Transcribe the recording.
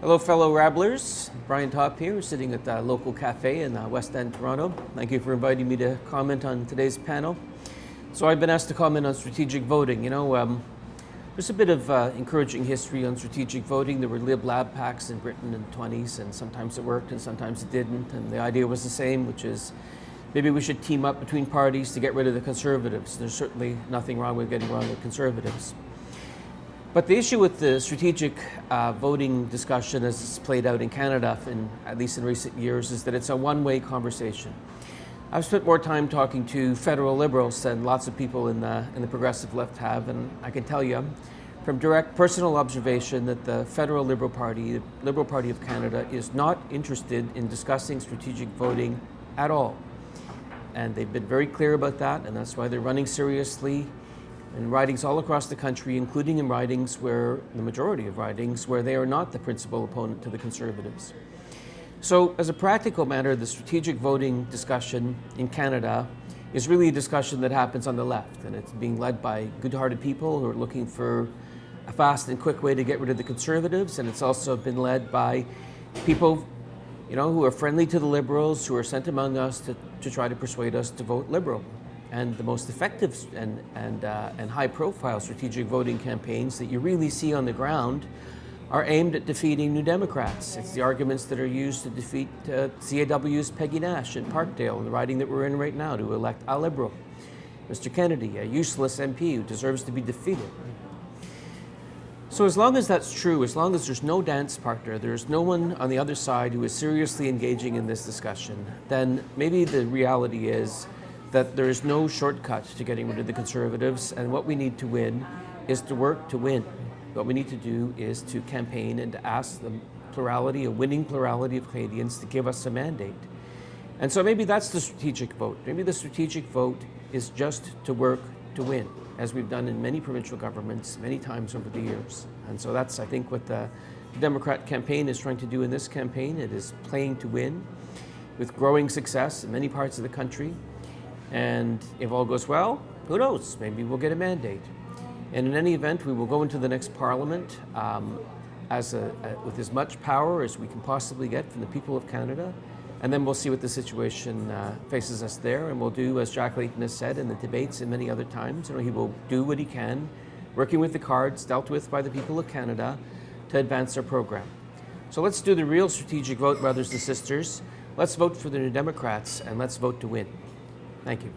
Hello, fellow rabblers. Brian Topp here, sitting at the local cafe in West End, Toronto. Thank you for inviting me to comment on today's panel. So I've been asked to comment on strategic voting. There's a bit of encouraging history on strategic voting. There were lib-lab pacts in Britain in the 20s, and sometimes it worked and sometimes it didn't. And the idea was the same, which is maybe we should team up between parties to get rid of the Conservatives. There's certainly nothing wrong with getting rid of the Conservatives. But the issue with the strategic voting discussion as it's played out in Canada, at least in recent years, is that it's a one-way conversation. I've spent more time talking to federal Liberals than lots of people in the progressive left have, and I can tell you from direct personal observation that the federal Liberal Party, the Liberal Party of Canada, is not interested in discussing strategic voting at all. And they've been very clear about that, and that's why they're running seriously in ridings all across the country, including in ridings where, the majority of ridings, where they are not the principal opponent to the Conservatives. So as a practical matter, the strategic voting discussion in Canada is really a discussion that happens on the left, and it's being led by good-hearted people who are looking for a fast and quick way to get rid of the Conservatives, and it's also been led by people who are friendly to the Liberals, who are sent among us to try to persuade us to vote Liberal. And the most effective and high-profile strategic voting campaigns that you really see on the ground are aimed at defeating New Democrats. It's the arguments that are used to defeat CAW's Peggy Nash in Parkdale, in the riding that we're in right now, to elect a Liberal, Mr. Kennedy, a useless MP who deserves to be defeated. So as long as that's true, as long as there's no dance partner, there's no one on the other side who is seriously engaging in this discussion, then maybe the reality is that there is no shortcut to getting rid of the Conservatives, and what we need to win is to work to win. What we need to do is to campaign and to ask the plurality, a winning plurality of Canadians to give us a mandate. And so maybe that's the strategic vote. Maybe the strategic vote is just to work to win, as we've done in many provincial governments many times over the years. And so that's, I think, what the Democrat campaign is trying to do in this campaign. It is playing to win with growing success in many parts of the country. And if all goes well, who knows, maybe we'll get a mandate. And in any event, we will go into the next Parliament with as much power as we can possibly get from the people of Canada. And then we'll see what the situation faces us there. And we'll do, as Jack Layton has said in the debates and many other times, he will do what he can, working with the cards dealt with by the people of Canada to advance our program. So let's do the real strategic vote, brothers and sisters. Let's vote for the New Democrats, and let's vote to win. Thank you.